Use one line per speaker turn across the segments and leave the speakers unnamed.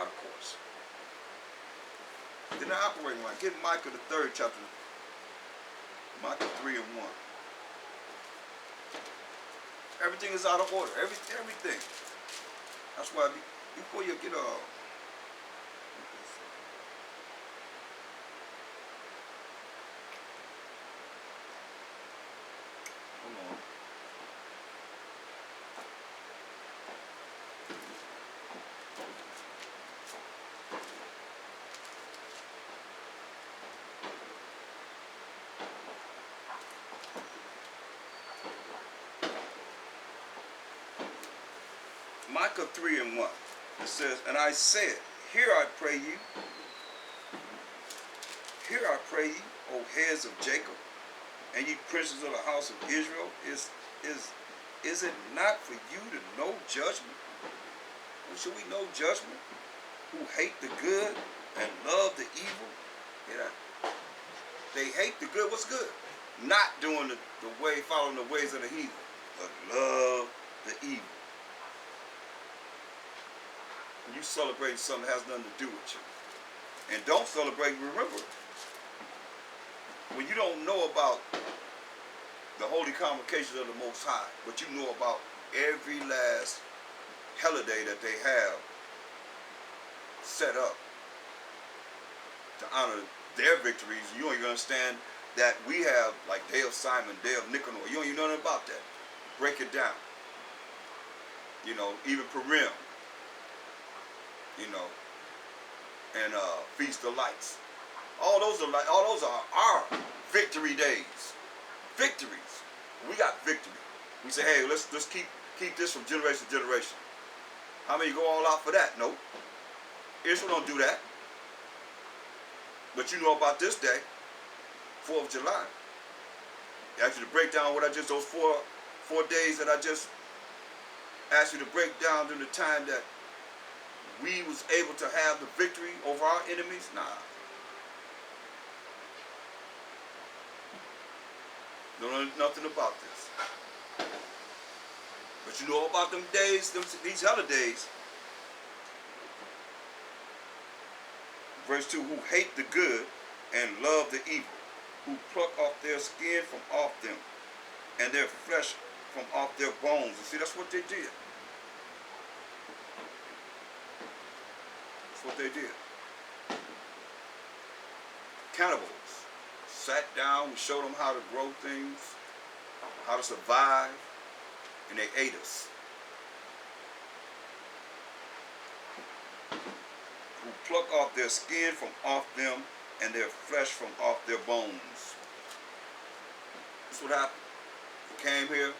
out of course. They're not operating right. Get Micah the 3rd chapter. Micah 3 and 1. Everything is out of order. Everything. That's why before you get hold on. Micah 3 and 1. It says, and I said, hear I pray you, O heads of Jacob, and ye princes of the house of Israel. Is it not for you to know judgment? Well, should we know judgment? Who hate the good and love the evil? Yeah. They hate the good. What's good? Not doing the way, following the ways of the heathen, but love the evil. You celebrate something that has nothing to do with you. And don't celebrate, remember, when you don't know about the holy convocations of the Most High, but you know about every last holiday that they have set up to honor their victories, you don't even understand that we have, like Day of Simon, Day of Nicanor. You don't even know nothing about that. Break it down. You know, even Purim. You know, and Feast of Lights. All those are our victory days. Victories. We got victory. We say, hey, let's keep this from generation to generation. How many go all out for that? Nope. Israel don't do that. But you know about this day, 4th of July. I asked you to break down what those four days that I just asked you to break down during the time that we was able to have the victory over our enemies. Nah. Don't know nothing about this. But you know about them days, these holidays. Verse 2, who hate the good and love the evil, who pluck off their skin from off them, and their flesh from off their bones. You see, that's what they did. That's what they did. Cannibals. Sat down, we showed them how to grow things, how to survive, and they ate us. Who pluck off their skin from off them, and their flesh from off their bones. That's what happened. They came here,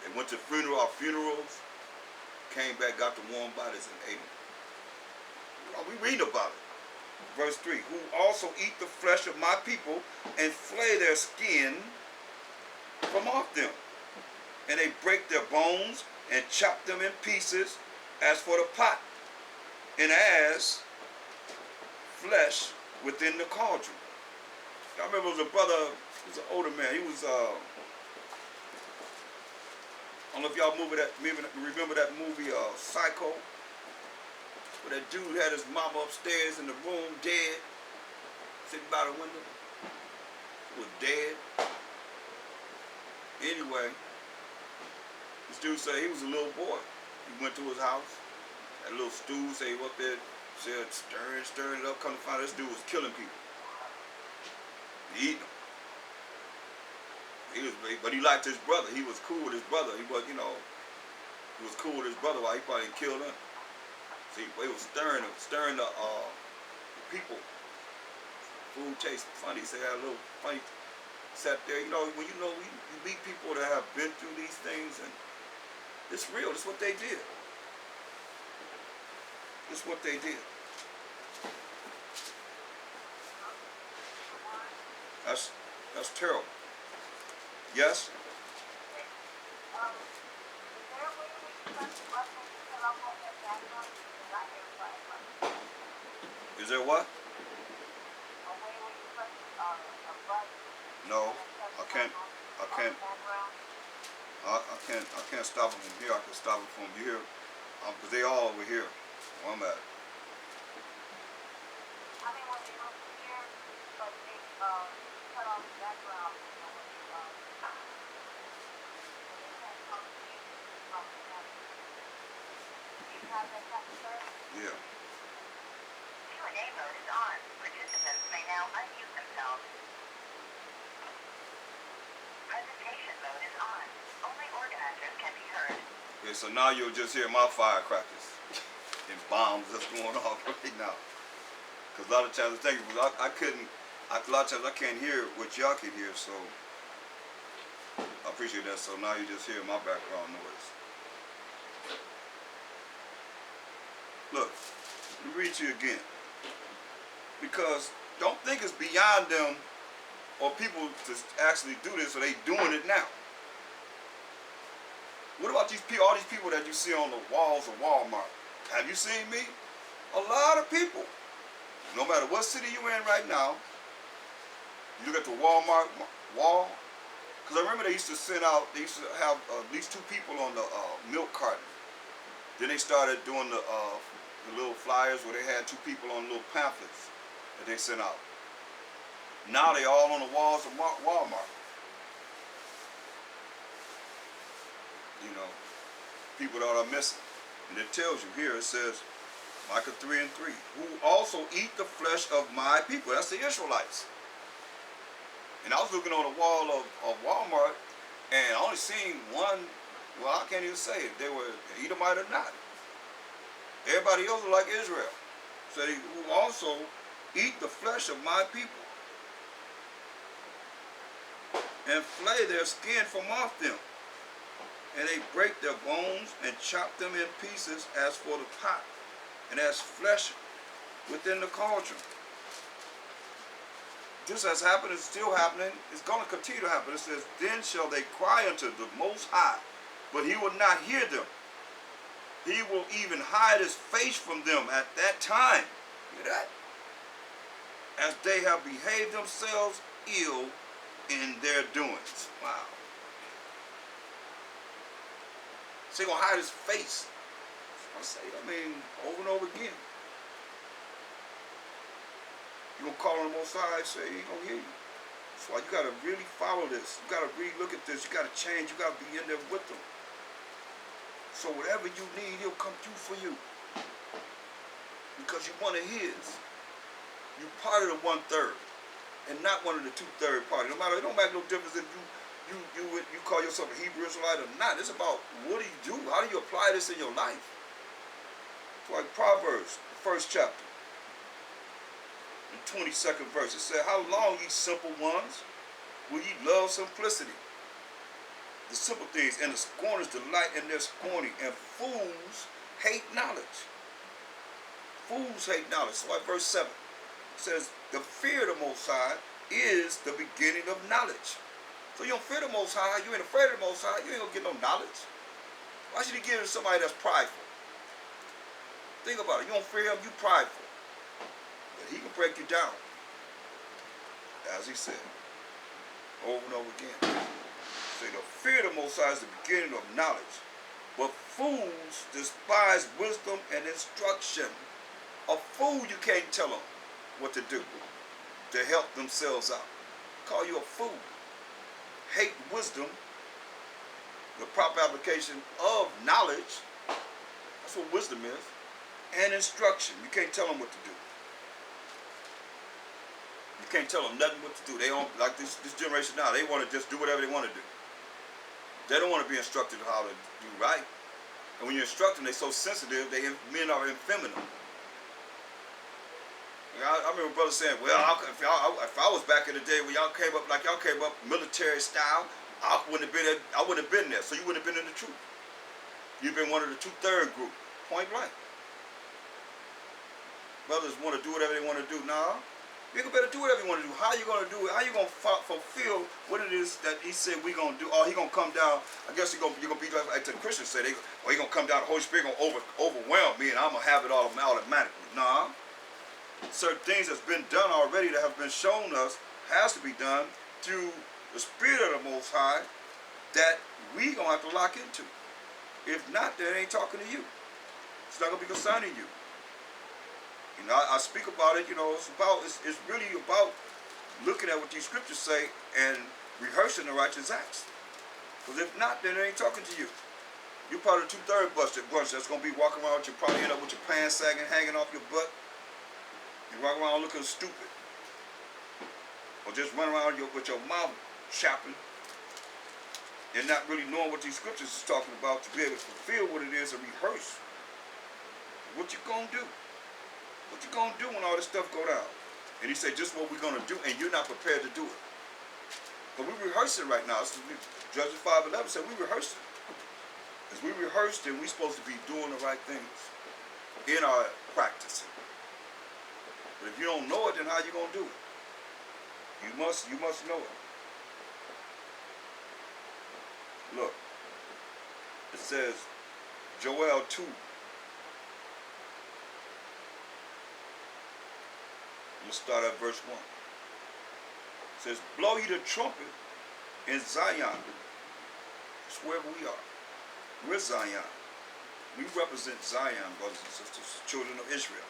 they went to our funerals, came back, got the warm bodies, and ate them. Well, we read about it. Verse 3, who also eat the flesh of my people and flay their skin from off them. And they break their bones and chop them in pieces as for the pot, and as flesh within the cauldron. I remember it was a brother, he was an older man. He was, I don't know if y'all remember that movie, Psycho, where that dude had his mama upstairs in the room, dead, sitting by the window, was dead. Anyway, this dude said he was a little boy. He went to his house, had a little stool, say he was up there, said stirring it up, come to find out this dude was killing people. He eating them. But he liked his brother. He was cool with his brother. He was, he was cool with his brother while he probably killed him. See, he was stirring the people. Food tastes funny. He said, had a little funny. Sat there, when you meet people that have been through these things, and it's real. It's what they did. It's what they did. That's terrible. Yes? Is there what? No, I can't stop them from here. I can stop them from here, because they all over here where I'm at. Yeah.
Q&A mode is on. Participants may now unmute themselves. Presentation mode is on. Only organizers can be heard.
Okay, so now you'll just hear my firecrackers and bombs that's going on right now. Because a lot of times, I couldn't, a lot of times I can't hear what y'all can hear, so I appreciate that. So now you just hear my background noise. Look, let me read to you again. Because don't think it's beyond them or people to actually do this, or they doing it now. What about these people, all these people that you see on the walls of Walmart? Have you seen me? A lot of people. No matter what city you're in right now, you look at the Walmart wall, because I remember they used to have at least 2 people on the milk carton. Then they started doing the little flyers where they had 2 people on little pamphlets that they sent out. Now they all on the walls of Walmart. You know, people that are missing. And it tells you here, it says, Micah 3:3, who also eat the flesh of my people. That's the Israelites. And I was looking on the wall of Walmart, and I only seen one, well, I can't even say if they were Edomite or not. Everybody else was like Israel. So they who also eat the flesh of my people, and flay their skin from off them. And they break their bones and chop them in pieces as for the pot, and as flesh within the cauldron. This has happened, it's still happening, it's going to continue to happen. It says, then shall they cry unto the Most High, but he will not hear them. He will even hide his face from them at that time. Hear that? As they have behaved themselves ill in their doings. Wow. So he's going to hide his face. I mean, over and over again. You're going to call on the Most High, say he ain't going to hear you. That's why you got to really follow this. You got to really look at this. You got to change. You got to be in there with them. So whatever you need, he'll come through for you. Because you're one of his. You're part of the 1/3. And not one of the 2/3 parties. No matter, it don't make no difference if you call yourself a Hebrew Israelite or not. It's about what do you do? How do you apply this in your life? It's like Proverbs, the 1st chapter, the 22nd verse. It said, how long, ye simple ones, will ye love simplicity? The simple things, and the scorners delight in their scorning, and fools hate knowledge. Fools hate knowledge. So like verse 7, it says, the fear of the Most High is the beginning of knowledge. So you don't fear the Most High, you ain't afraid of the Most High, you ain't gonna get no knowledge. Why should he give it to somebody that's prideful? Think about it, you don't fear him, you prideful. But he can break you down. As he said, over and over again. Say the fear of the Most High is the beginning of knowledge. But fools despise wisdom and instruction. A fool, you can't tell them what to do to help themselves out. Call you a fool. Hate wisdom, the proper application of knowledge. That's what wisdom is. And instruction. You can't tell them what to do. You can't tell them nothing what to do. They don't, like this generation now, they want to just do whatever they want to do. They don't want to be instructed how to do right. And when you instruct them, they're so sensitive, men are effeminate. I remember brothers saying, well, if I was back in the day when y'all came up like y'all came up military style, I wouldn't have been there. So you wouldn't have been in the truth. You've been one of the 2/3 group, point blank. Brothers want to do whatever they want to do. Nah, you better do whatever you want to do. How you going to do it? How you going to fulfill what it is that he said we going to do? Oh, he going to come down. I guess you're going to be like the Christians say. He going to come down. The Holy Spirit going to overwhelm me and I'm going to have it all automatically. Nah. Certain things that's been done already that have been shown us has to be done through the Spirit of the Most High that we going to have to lock into. If not, then it ain't talking to you. It's not going to be concerning you. You know, I speak about it, you know, it's really about looking at what these scriptures say and rehearsing the righteous acts. Because if not, then they ain't talking to you. You're part of the 2/3 bunch that's going to be walking around. You probably end up with your pants sagging, hanging off your butt. You walk around looking stupid. Or just run around with your mouth chapping and not really knowing what these scriptures is talking about to be able to fulfill what it is and rehearse. What you going to do? What you going to do when all this stuff go down? And he said, just what we're going to do, and you're not prepared to do it. But we rehearse it right now. Judges 5:11 said we rehearse it. As we rehearse, then we're supposed to be doing the right things in our practicing. But if you don't know it, then how you going to do it? You must know it. Look, it says, Joel 2. Let's start at verse 1. It says, blow ye the trumpet in Zion. It's wherever we are. We're Zion. We represent Zion, brothers and sisters, children of Israel.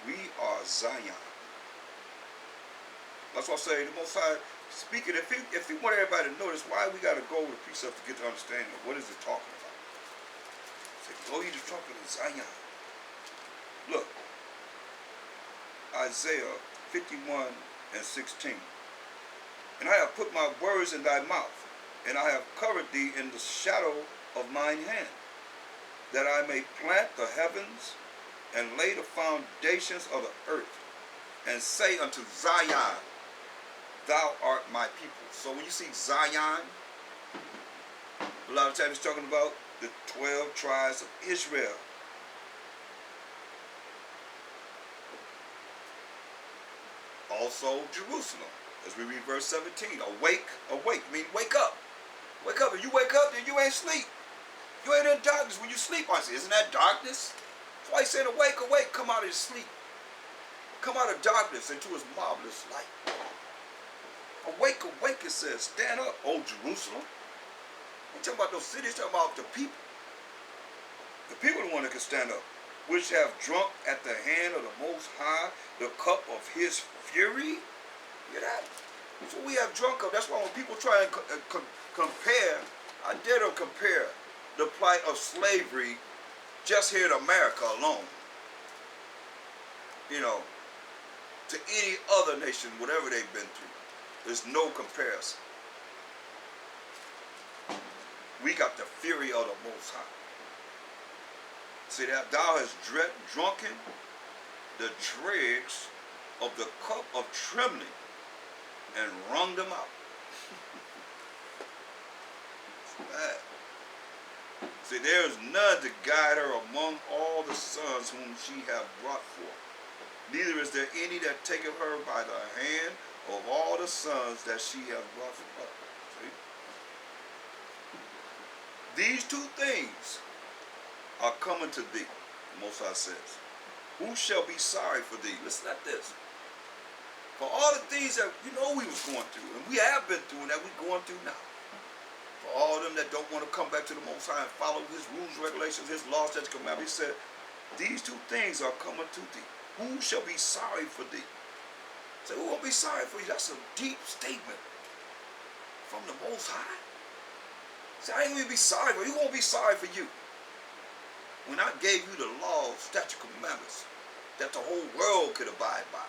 We are Zion. That's what I say, the Most High speaking, if he want everybody to notice, why we got to go over the precepts to get the understanding of what is it talking about. Say, blow ye the trumpet in Zion. Look, Isaiah 51:16. And I have put my words in thy mouth, and I have covered thee in the shadow of mine hand, that I may plant the heavens and lay the foundations of the earth, and say unto Zion, thou art my people. So when you see Zion, a lot of times it's talking about the 12 tribes of Israel. Also Jerusalem, as we read verse 17. Awake, awake, I mean wake up. Wake up. If you wake up, then you ain't sleep. You ain't in darkness when you sleep. I say, isn't that darkness? That's why he said, awake, awake, come out of your sleep. Come out of darkness into his marvelous light. Awake, awake, it says, stand up, O Jerusalem. I'm talking about those cities, talking about the people. The people are the one that can stand up, which have drunk at the hand of the Most High the cup of his fury. Hear that? That's what we have drunk of. That's why when people try and compare, I dare to compare the plight of slavery just here in America alone, you know, to any other nation, whatever they've been through. There's no comparison. We got the fury of the Most High. See that? Thou hast drunken the dregs of the cup of trembling and wrung them out. It's bad. See, there is none to guide her among all the sons whom she hath brought forth. Neither is there any that taketh her by the hand of all the sons that she hath brought forth. See? These two things are coming to thee, the Most High says. Who shall be sorry for thee? Listen at this. For all the things that we was going through, and we have been through, and that we're going through now. For all of them that don't want to come back to the Most High and follow his rules, regulations, his laws, statutes, commandments, he said, these two things are coming to thee. Who shall be sorry for thee? Say, who won't be sorry for you? That's a deep statement from the Most High. Say, I ain't going to be sorry for you. Who won't be sorry for you? When I gave you the law, statute, commandments that the whole world could abide by.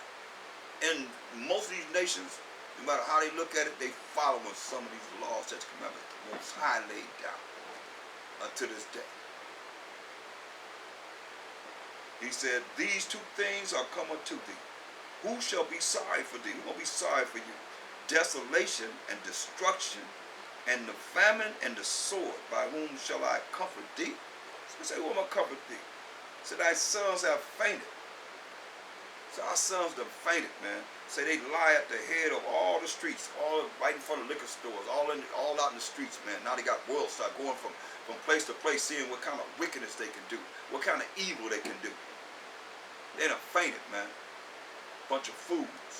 And most of these nations, no matter how they look at it, they follow some of these laws, statute, commandments the Most High laid down unto this day. He said, these two things are coming to thee. Who shall be sorry for thee? Who will be sorry for you? Desolation and destruction, and the famine and the sword. By whom shall I comfort thee? So he said, who am I comfort thee? He said, thy sons have fainted. So our sons done fainted, man. Say they lie at the head of all the streets, all right in front of liquor stores, all out in the streets, man. Now they got world start going from place to place, seeing what kind of wickedness they can do, what kind of evil they can do. They done fainted, man. Bunch of fools.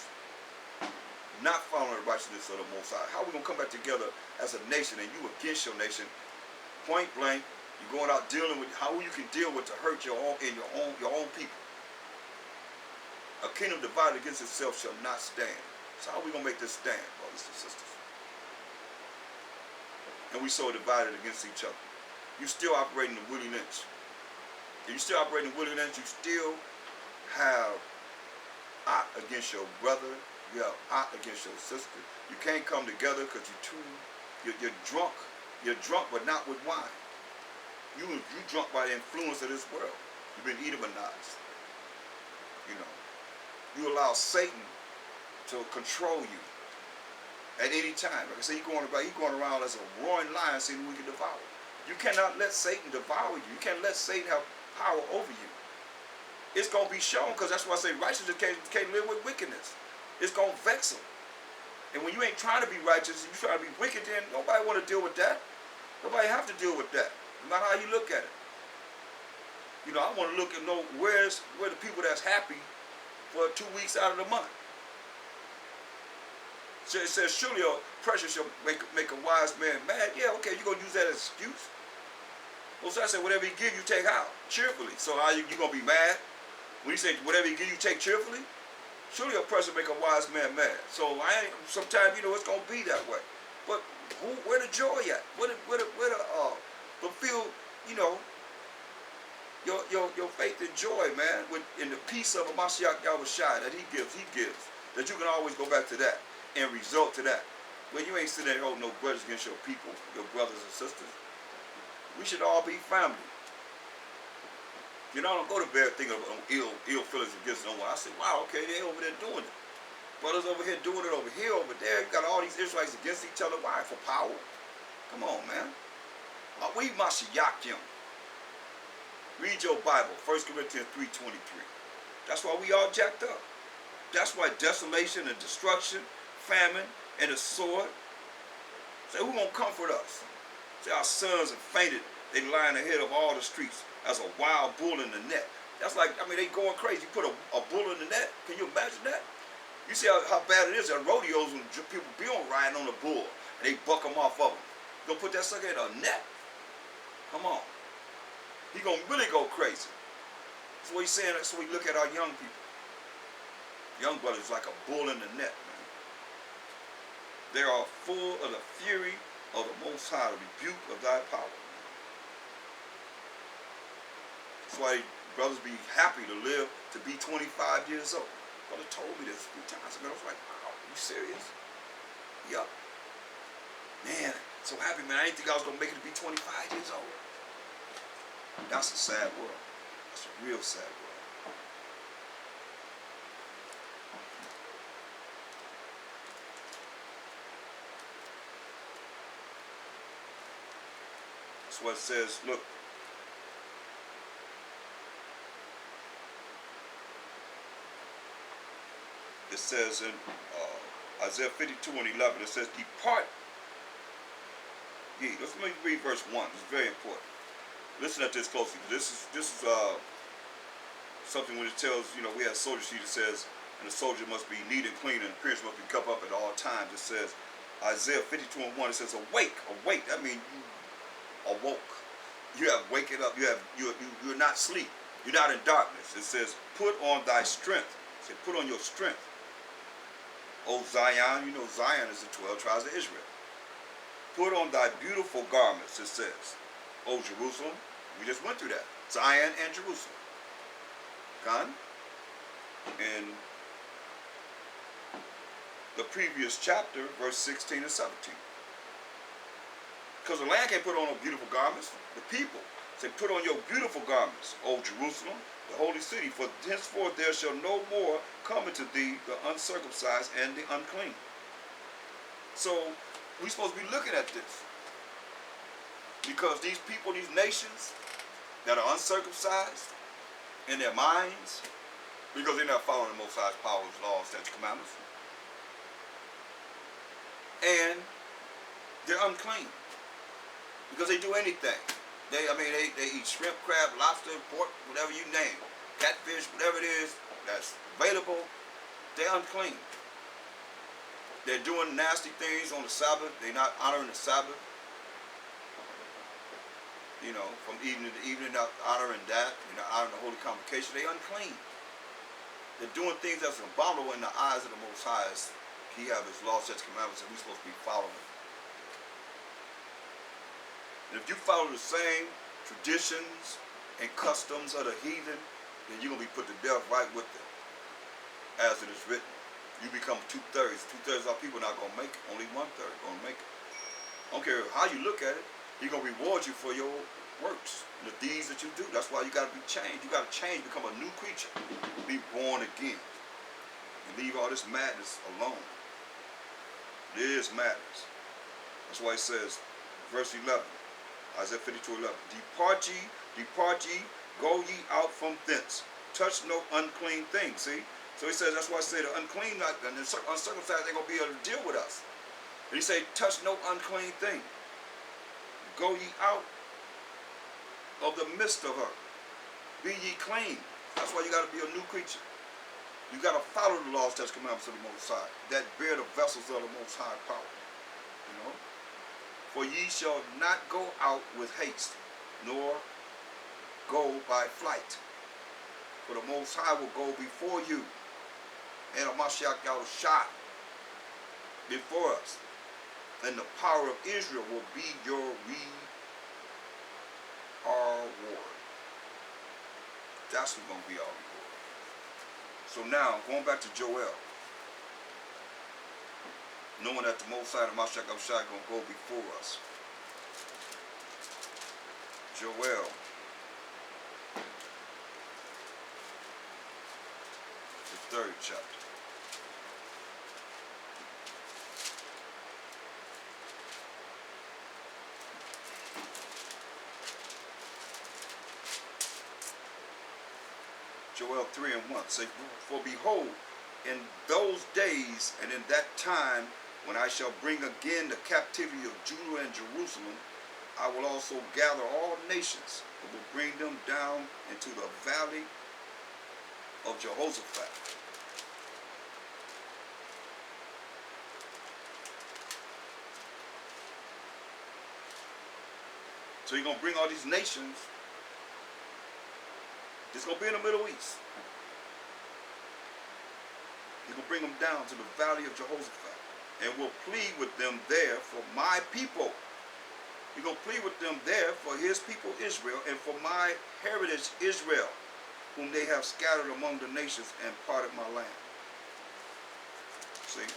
Not following the righteousness of the Most High. How are we gonna come back together as a nation and you against your nation? Point blank, you're going out dealing with how you can deal with to hurt your own people. A kingdom divided against itself shall not stand. So how are we going to make this stand, brothers and sisters? And we so divided against each other. You still operating the Willie Lynch. If you still operating the Willie Lynch, you still have out against your brother. You have out against your sister. You can't come together because you're drunk. You're drunk, but not with wine. You drunk by the influence of this world. You've been Edomanized. You know. You allow Satan to control you at any time. Like I say, he's going around as a roaring lion, seeing who he can devour. You cannot let Satan devour you. You can't let Satan have power over you. It's going to be shown, because that's why I say righteousness can't live with wickedness. It's going to vex them. And when you ain't trying to be righteous, you trying to be wicked, then nobody want to deal with that. Nobody have to deal with that, no matter how you look at it. You know, I want to look and know where the people that's happy for 2 weeks out of the month. So it says, surely your pressure shall make a wise man mad. Yeah, okay, you're going to use that as an excuse. Well, so I said, whatever he give you, take out cheerfully. So how you going to be mad? When he said, whatever he give you, take cheerfully? Surely your pressure make a wise man mad. So sometimes, you know, it's going to be that way. But where the joy at? Where the fulfill, you know, your faith and joy, man, in the peace of a Mashiach Yahushua that he gives, that you can always go back to that and result to that. When you ain't sitting there holding no grudges against your people, your brothers and sisters. We should all be family. You know, I don't go to bed thinking of ill feelings against no one. I say, wow, okay, they over there doing it. Brothers over here doing it over here, over there. You got all these Israelites against each other. Why? For power? Come on, man. We Mashiachim. Read your Bible, 1 Corinthians 3:23. That's why we all jacked up. That's why desolation and destruction, famine, and the sword. Say, who gonna comfort us? Say, our sons have fainted. They lying ahead of all the streets as a wild bull in the net. That's like, I mean, they going crazy. You put a bull in the net. Can you imagine that? You see how bad it is at rodeos when people be on riding on a bull and they buck them off of them. You gonna put that sucker in a net? Come on. He gonna really go crazy. That's what he's saying. That's what we look at our young people. Young brothers like a bull in the net, man. They are full of the fury of the Most High, the rebuke of thy power. That's why brothers be happy to live to be 25 years old. Brother told me this a few times ago. I was like, wow, are you serious? Yup. Man, so happy, man. I didn't think I was going to make it to be 25 years old. That's a sad world. That's a real sad world. That's what it says. Look. It says in Isaiah 52:11, it says, depart ye. Let me read verse 1. It's very important. Listen at this closely. This is something when it tells, you know, we have a soldier sheet that says, and the soldier must be neat and clean and appearance must be kept up at all times. It says, Isaiah 52:1, it says, awake, awake. That means you awoke. You have waken up. You're not asleep. You're not in darkness. It says, put on thy strength. It says, put on your strength. O Zion, you know Zion is the 12 tribes of Israel. Put on thy beautiful garments, it says. O Jerusalem, we just went through that. Zion and Jerusalem. Gone. In the previous chapter, verse 16 and 17. Because the land can't put on no beautiful garments. The people say, put on your beautiful garments, O Jerusalem, the holy city, for henceforth there shall no more come into thee the uncircumcised and the unclean. So we're supposed to be looking at this. Because these people, these nations that are uncircumcised in their minds, because they're not following the Most High's powers, laws, statutes, commandments, and they're unclean because they do anything. They eat shrimp, crab, lobster, pork, whatever you name, catfish, whatever it is that's available. They're unclean. They're doing nasty things on the Sabbath. They're not honoring the Sabbath. You know, from evening to evening, not honoring that. You're not honoring the holy convocation. They're unclean. They're doing things that's abominable in the eyes of the Most High's He have his law, statutes, commandments, and we're supposed to be following. And if you follow the same traditions and customs of the heathen, then you're going to be put to death right with them. As it is written, you become 2/3. 2/3 of our people not going to make it. Only 1/3 going to make it. I don't care how you look at it. He's going to reward you for your works, the deeds that you do. That's why you got to be changed. You got to change, become a new creature. Be born again. And leave all this madness alone. It is madness. That's why it says, verse 11, Isaiah 52:11, depart ye, go ye out from thence. Touch no unclean thing. See? So he says, that's why I say the unclean and the uncircumcised ain't going to be able to deal with us. And he say, touch no unclean thing. Go ye out of the midst of her. Be ye clean. That's why you got to be a new creature. You got to follow the laws, statutes, commandments of the Most High, that bear the vessels of the Most High power. You know? For ye shall not go out with haste, nor go by flight. For the Most High will go before you, and a Mashiach Yahushua before us. And the power of Israel will be your reward. That's what's going to be our reward. So now, going back to Joel, knowing that the Most High, the Mashiach Yahushua, is going to go before us. Joel, the 3rd chapter. Joel 3:1 says, for behold, in those days and in that time, when I shall bring again the captivity of Judah and Jerusalem, I will also gather all nations and will bring them down into the valley of Jehoshaphat. So you're going to bring all these nations. It's going to be in the Middle East. He's going to bring them down to the valley of Jehoshaphat and will plead with them there for my people. He's going to plead with them there for his people Israel and for my heritage Israel, whom they have scattered among the nations and parted my land. See?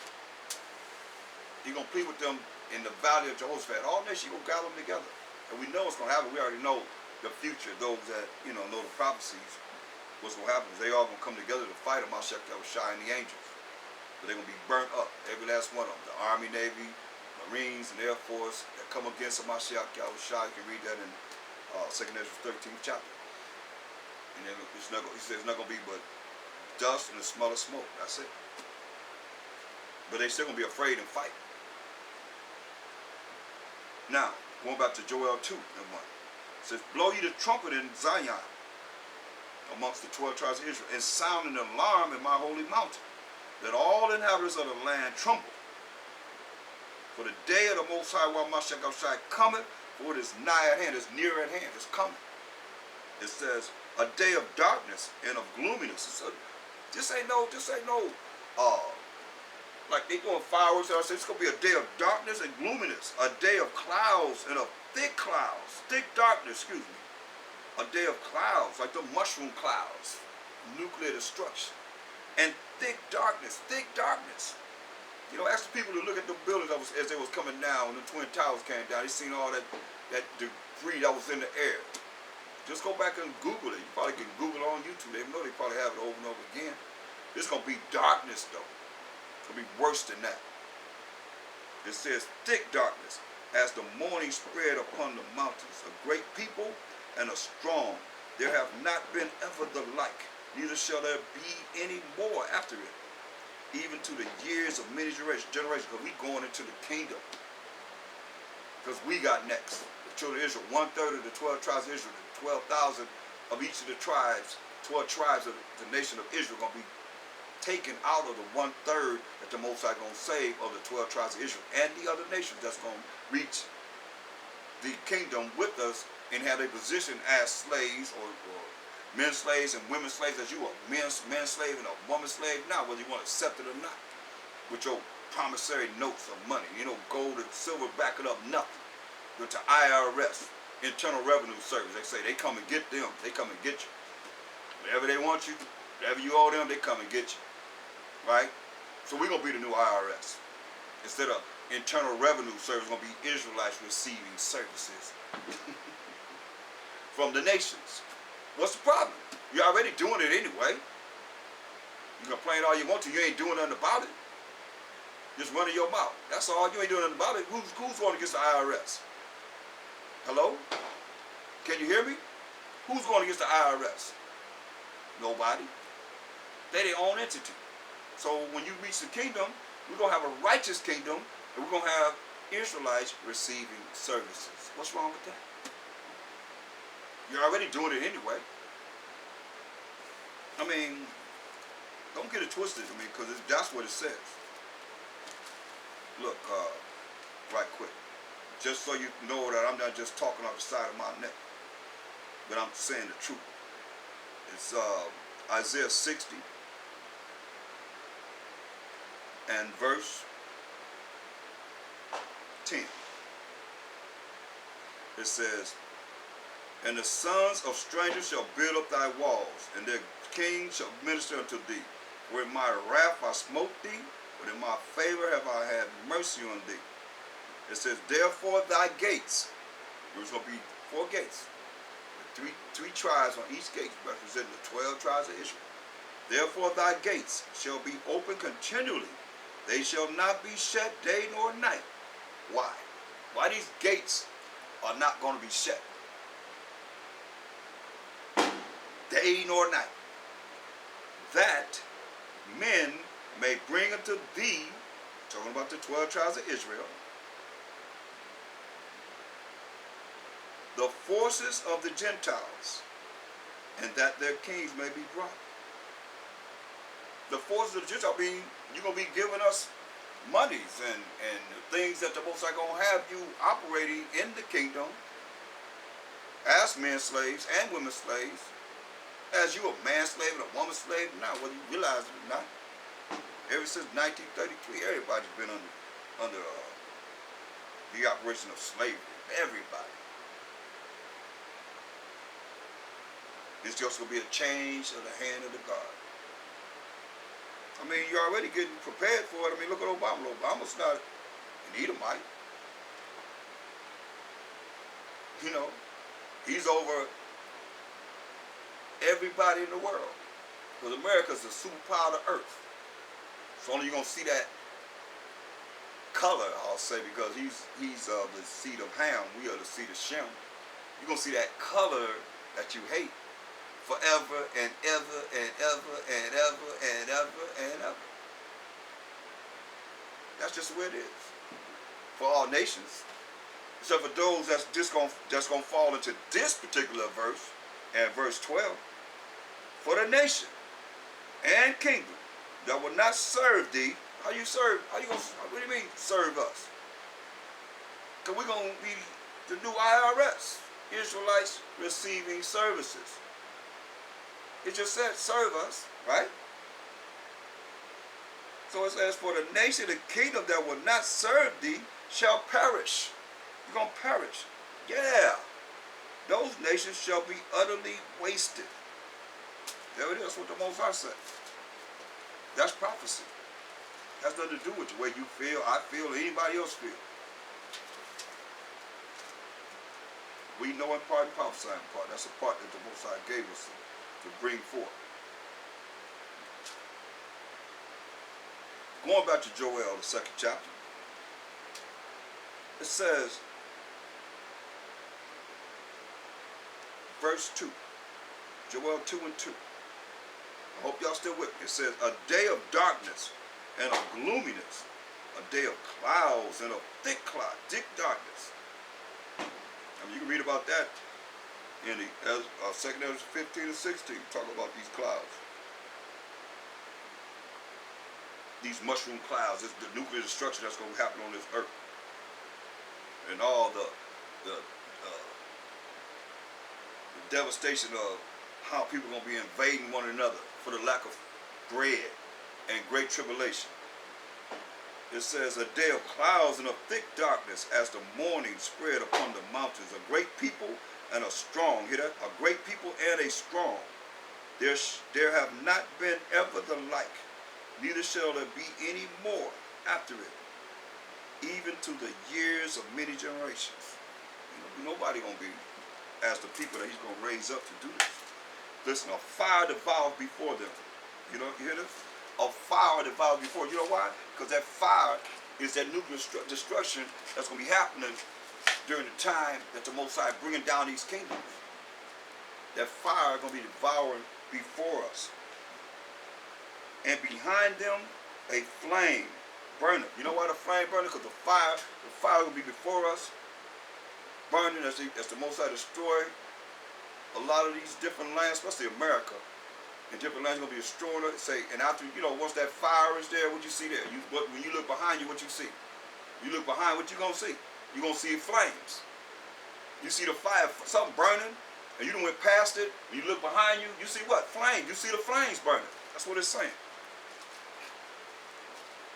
He's going to plead with them in the valley of Jehoshaphat. All nations, will gather them together. And we know what's going to happen. We already know the future. Those that, know the prophecies. What's going to happen is they all going to come together to fight Mashiach Yahushua and the angels. But they're going to be burnt up. Every last one of them. The Army, Navy, Marines, and Air Force that come against Mashiach Yahushua. You can read that in 2nd Ezra 13th chapter. And then he says it's not going to be but dust and the smell of smoke. That's it. But they're still going to be afraid and fight. Now, going back to Joel 2:1. It says, blow ye the trumpet in Zion amongst the 12 tribes of Israel, and sound an alarm in my holy mountain, that all inhabitants of the land tremble. For the day of the Most High, while Mashiach Yahushua cometh, for it is nigh at hand, it's near at hand, it's coming. It says, a day of darkness and of gloominess. This ain't no, like they doing fireworks. I said it's gonna be a day of darkness and gloominess, a day of clouds and of thick darkness. Excuse me, a day of clouds, like the mushroom clouds, nuclear destruction, and thick darkness. Ask the people to look at the buildings as they was coming down. When the Twin Towers came down, they seen all that debris that was in the air. Just go back and Google it. You probably can Google it on YouTube. They know they probably have it over and over again. It's gonna be darkness though. It'll be worse than that. It says thick darkness, as the morning spread upon the mountains. A great people and a strong. There have not been ever the like, neither shall there be any more after it, even to the years of many generations. Because we going into the kingdom. Because we got next. The children of Israel, 1/3 of the 12 tribes of Israel, the 12,000 of each of the tribes, 12 tribes of the nation of Israel going to be taken out of the 1/3 that the Most High going to save of the 12 tribes of Israel and the other nations that's going to reach the kingdom with us and have a position as slaves or men slaves and women slaves, as you are men slave and a woman slave now, whether you want to accept it or not, with your promissory notes of money. You know, gold and silver backing up nothing. But to IRS, Internal Revenue Service, they say they come and get them. They come and get you. Whatever they want you, whatever you owe them, they come and get you. Right? So we're going to be the new IRS. Instead of Internal Revenue Service, it's going to be Israelites receiving services from the nations. What's the problem? You're already doing it anyway. You complain all you want to, you ain't doing nothing about it. Just running your mouth. That's all. You ain't doing nothing about it. Who's going against the IRS? Hello? Can you hear me? Who's going against the IRS? Nobody. They're their own entity. So when you reach the kingdom, we're going to have a righteous kingdom, and we're going to have Israelites receiving services. What's wrong with that? You're already doing it anyway. I mean, don't get it twisted, because that's what it says. Look, right quick, just so you know that I'm not just talking off the side of my neck, but I'm saying the truth. It's Isaiah 60 and verse 10. It says, "And the sons of strangers shall build up thy walls, and their kings shall minister unto thee. For in my wrath I smote thee, but in my favor have I had mercy on thee." It says, "Therefore thy gates," there's going to be 4 gates, with three tribes on each gate, representing the 12 tribes of Israel. "Therefore thy gates shall be open continually. They shall not be shut day nor night." Why? Why these gates are not going to be shut day nor night? "That men may bring unto thee," talking about the 12 tribes of Israel, "the forces of the Gentiles, and that their kings may be brought." The forces of the Gentiles mean you're going to be giving us monies and the things that the Most High going to have you operating in the kingdom as men slaves and women slaves. As you a man slave and a woman slave now, whether you realize it or not. Ever since 1933, everybody's been under the operation of slavery. Everybody. It's just going to be a change of the hand of the God. I mean, you're already getting prepared for it. I mean, look at Obama. Obama's not an Edomite. You know, he's over everybody in the world. Because America's the superpower of the earth. So only you're going to see that color, I'll say, because he's the seed of Ham. We are the seed of Shem. You're going to see that color that you hate forever and ever and ever and ever and ever and ever. That's just the way it is. For all nations. Except for those that's just gonna fall into this particular verse, and verse 12. "For the nation and kingdom that will not serve thee." How you serve? What do you mean serve us? Because we're going to be the new IRS. Israelites receiving services. It just said serve us, right? So it says, "For the nation and kingdom that will not serve thee shall perish." You're going to perish. Yeah. "Those nations shall be utterly wasted." There it is. That's what the Most High said. That's prophecy. Has nothing to do with the way you feel, I feel, or anybody else feel. We know in part and prophesy in part. That's a part that the Most High gave us to bring forth. Going back to Joel, the 2nd chapter. It says, verse 2. Joel 2 and 2. I hope y'all still with me. It says, "A day of darkness and of gloominess, a day of clouds and of thick darkness." I mean, you can read about that in the 2nd Ezra 15 and 16. Talk about these clouds. These mushroom clouds, the nuclear destruction that's going to happen on this earth. And all the devastation of how people are going to be invading one another for the lack of bread and great tribulation. It says, a day of clouds and of thick darkness as the morning spread upon the mountains. A great people and a strong. Hear that? A great people and a strong. There have not been ever the like, neither shall there be any more after it, even to the years of many generations. Nobody gonna be as the people that he's gonna raise up to do this. Listen, a fire devoured before them. You hear this? A fire devoured before. You know why? Because that fire is that nuclear destruction that's gonna be happening during the time that the Most High bringing down these kingdoms. That fire gonna be devouring before us, and behind them a flame burning. You know why the flame burning? Because the fire will be before us, burning as the Most High destroy a lot of these different lands, especially America. And different lands are gonna be destroying it. Say, and after once that fire is there, what you see there? When you look behind you, what you see? You look behind, what you gonna see? You gonna see flames. You see the fire, something burning, and you done went past it. And you look behind you, you see what? Flame. You see the flames burning. That's what it's saying.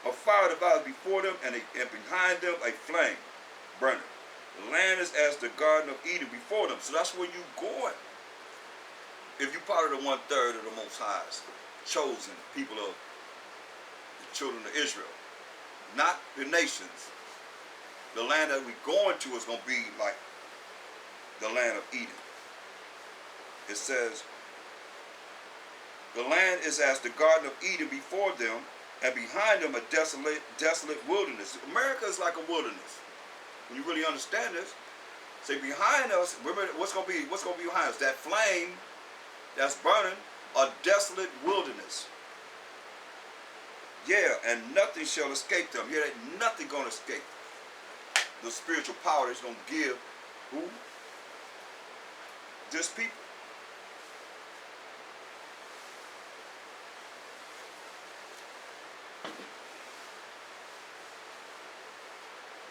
A fire devoured before them, and behind them a flame burning. The land is as the Garden of Eden before them. So that's where you going. If you part of the 1/3 of the Most High's chosen people of the children of Israel, not the nations, the land that we're going to is going to be like the land of Eden. It says, the land is as the Garden of Eden before them, and behind them a desolate wilderness. America is like a wilderness. When you really understand this, say behind us, remember what's gonna be behind us? That flame that's burning, a desolate wilderness. Yeah, and nothing shall escape them. Yeah, nothing gonna escape the spiritual power that's gonna give who? This people.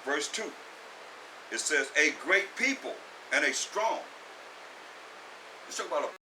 Verse 2. It says, a great people and a strong. Let's talk about a